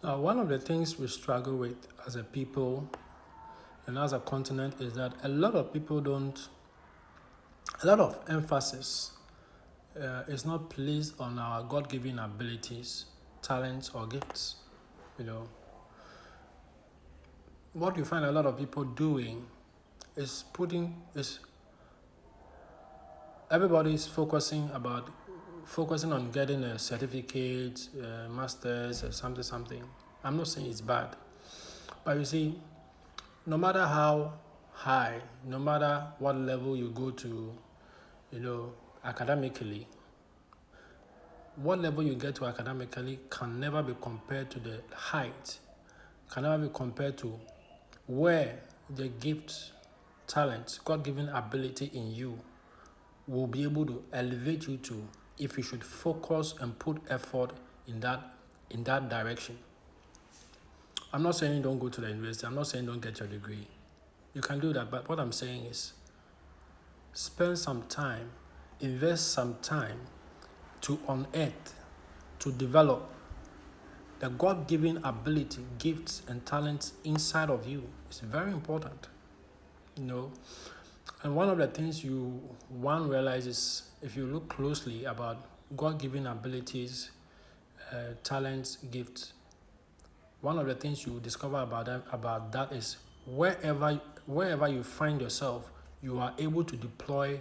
Now, one of the things we struggle with as a people and as a continent is that a lot of people don't, a lot of emphasis is not placed on our God given abilities, talents, or gifts. You know, what you find a lot of people doing is everybody is focusing on getting a certificate, masters, or something. I'm not saying it's bad, but you see, no matter how high, no matter what level you go to, academically, what level you get to academically can never be compared to the height, can never be compared to where the gift, talent, God-given ability in you will be able to elevate you to if you should focus and put effort in that direction. I'm not saying don't go to the university. I'm not saying don't get your degree. You can do that, but what I'm saying is spend some time, invest some time to unearth, to develop the God-given ability, gifts, and talents inside of you. It's very important, And one of the things one realizes if you look closely about God-given abilities, talents, gifts, one of the things you discover about that is wherever you find yourself, you are able to deploy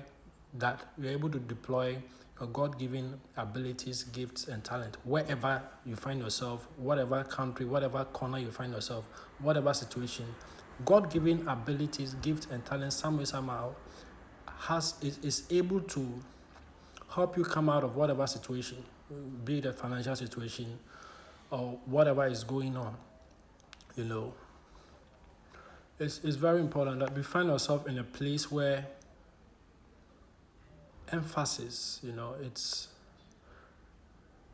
that. You're able to deploy your God-given abilities, gifts, and talent wherever you find yourself, whatever country, whatever corner you find yourself, whatever situation. God-given abilities, gifts, and talents somehow is able to help you come out of whatever situation, be it a financial situation or whatever is going on. It's very important that we find ourselves in a place where emphasis,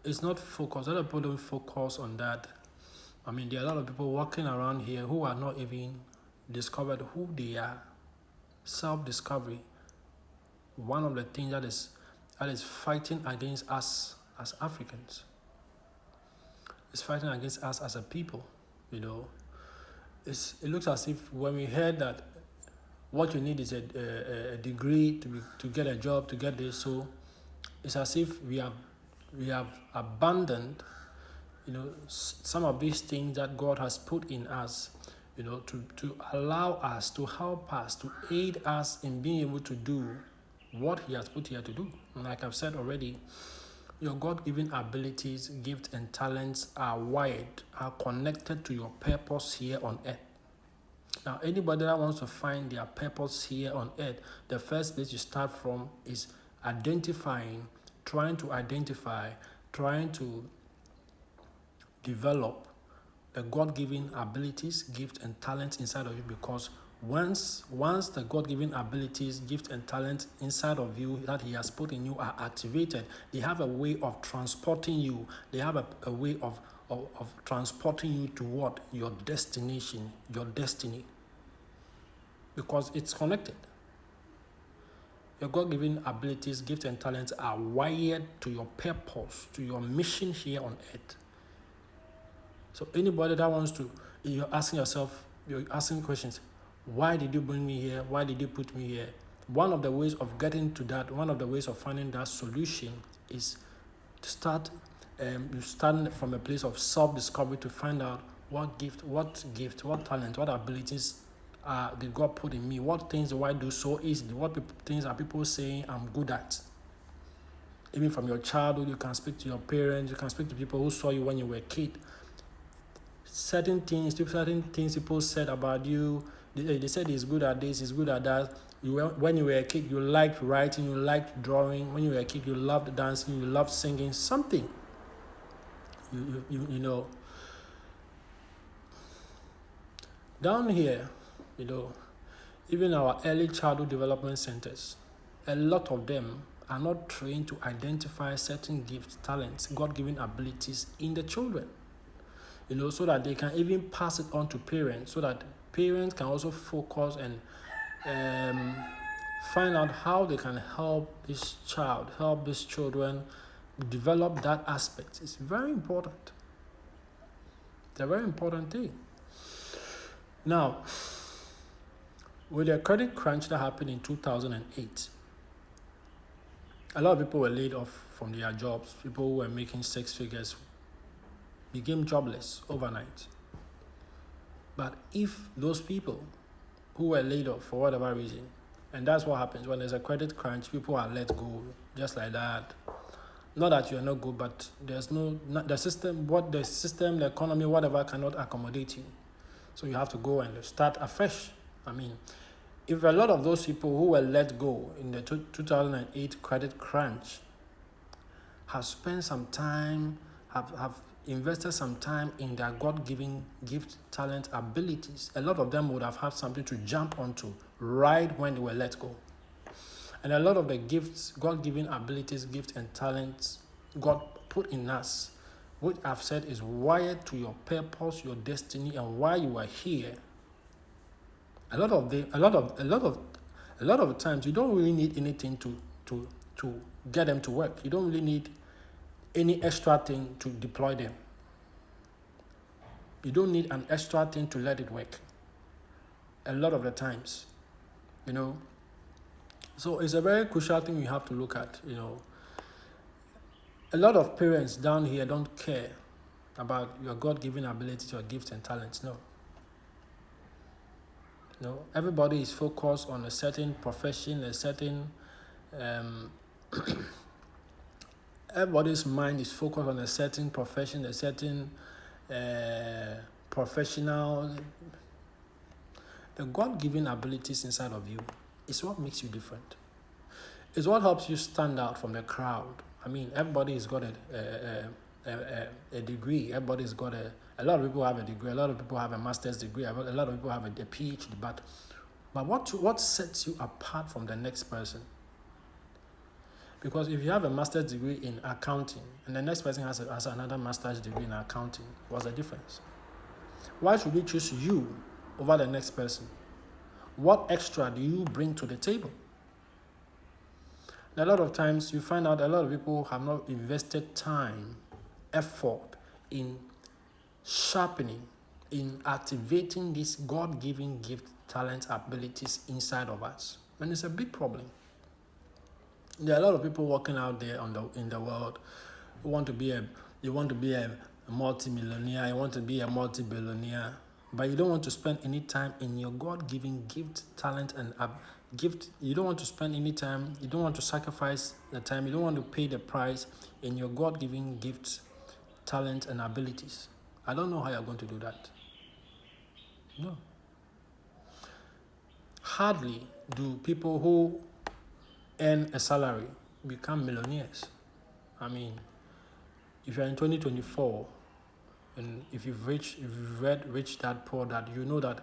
it's not focused. A lot of people don't focus on that. I mean, there are a lot of people walking around here who are not even discovered who they are. Self-discovery, one of the things that is fighting against us as Africans. It's fighting against us as a people, It looks as if when we heard that what you need is a degree to get a job, to get this, so it's as if we have abandoned, some of these things that God has put in us, to allow us, to help us, to aid us in being able to do what He has put here to do. And like I've said already, your God-given abilities, gifts, and talents are wired, are connected to your purpose here on earth. Now, anybody that wants to find their purpose here on earth, the first place you start from is trying to develop the God-given abilities, gifts, and talents inside of you, because once the God-given abilities, gifts, and talents inside of you that He has put in you are activated, they have a way of transporting you. They have a way of transporting you to what? Your destination, your destiny. Because it's connected. Your God-given abilities, gifts, and talents are wired to your purpose, to your mission here on earth. So anybody that wants to, you're asking questions. Why did you bring me here? Why did you put me here? One of the ways of getting to that, one of the ways of finding that solution is to start from a place of self-discovery to find out what talent, what abilities did God put in me? What things do I do so easily? What things are people saying I'm good at? Even from your childhood, you can speak to your parents, you can speak to people who saw you when you were a kid. Certain things people said about you, they said he's good at this, he's good at that. When you were a kid, you liked writing, you liked drawing. When you were a kid, you loved dancing, you loved singing. Something, Down here, even our early childhood development centers, a lot of them are not trained to identify certain gifts, talents, God-given abilities in the children. So that they can even pass it on to parents, so that parents can also focus and find out how they can help these children develop that aspect. It's very important. It's a very important thing. Now, with the credit crunch that happened in 2008, a lot of people were laid off from their jobs. People who were making six figures became jobless overnight. But if those people who were laid off for whatever reason, and that's what happens when there's a credit crunch, people are let go just like that. Not that you're not good, but there's the system, the economy, whatever cannot accommodate you. So you have to go and start afresh. I mean, if a lot of those people who were let go in the 2008 credit crunch have spent some time, have invested some time in their God-given gift, talent, abilities, a lot of them would have had something to jump onto right when they were let go. And a lot of the gifts, God-given abilities, gifts, and talents God put in us, which I've said is wired to your purpose, your destiny, and why you are here. A lot of times you don't really need anything to get them to work. You don't really need any extra thing to deploy them. You don't need an extra thing to let it work. A lot of the times, So it's a very crucial thing you have to look at, A lot of parents down here don't care about your God-given abilities, your gifts and talents. No, everybody is focused on a certain profession, a certain everybody's mind is focused on a certain profession, a certain professional. The God-given abilities inside of you is what makes you different. It's what helps you stand out from the crowd. I mean, everybody's got a degree. Everybody's got a lot of people have a degree. A lot of people have a master's degree. A lot of people have a PhD. But what sets you apart from the next person? Because if you have a master's degree in accounting and the next person has another master's degree in accounting, what's the difference? Why should we choose you over the next person? What extra do you bring to the table? And a lot of times you find out a lot of people have not invested time, effort in sharpening, in activating these God-given gift, talents, abilities inside of us. And it's a big problem. There are a lot of people walking out there in the world who want to be a multi-millionaire, you want to be a multi-billionaire, but you don't want to spend any time in your God-given gift, talent, and gift. You don't want to spend any time, you don't want to sacrifice the time, you don't want to pay the price in your God-given gifts, talent, and abilities. I don't know how you're going to do that. No. Hardly do people who earn a salary become millionaires. I mean, if you're in 2024, and if you've read Rich Dad Poor Dad, you know that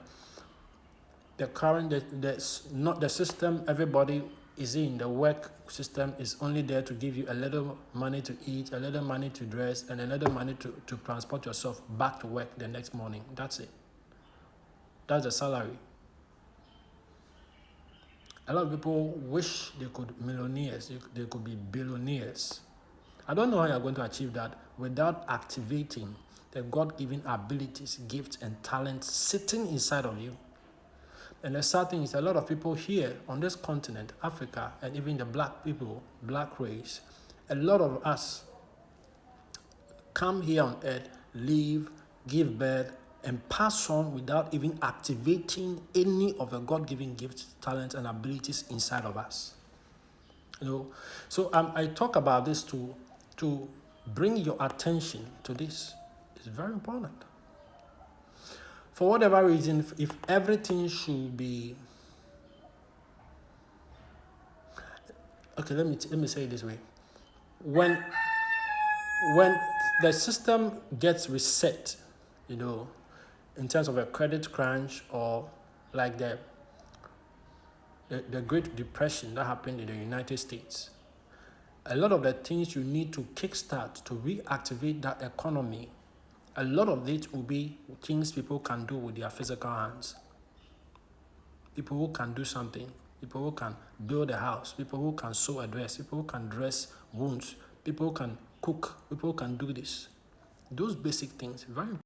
the system everybody is in, the work system is only there to give you a little money to eat, a little money to dress, and a little money to transport yourself back to work the next morning. That's it. That's the salary. A lot of people wish they could they could be billionaires. I don't know how you're going to achieve that without activating the God-given abilities, gifts, and talents sitting inside of you. And the sad thing is a lot of people here on this continent, Africa, and even the black race, a lot of us come here on earth, live, give birth, and pass on without even activating any of the God-given gifts, talents, and abilities inside of us. So I talk about this to bring your attention to this. It's very important. For whatever reason, if everything should be okay, let me say it this way: when the system gets reset, in terms of a credit crunch or like the Great Depression that happened in the United States, a lot of the things you need to kickstart to reactivate that economy, a lot of it will be things people can do with their physical hands. People who can do something, people who can build a house, people who can sew a dress, people who can dress wounds, people who can cook, people who can do this. Those basic things, very important.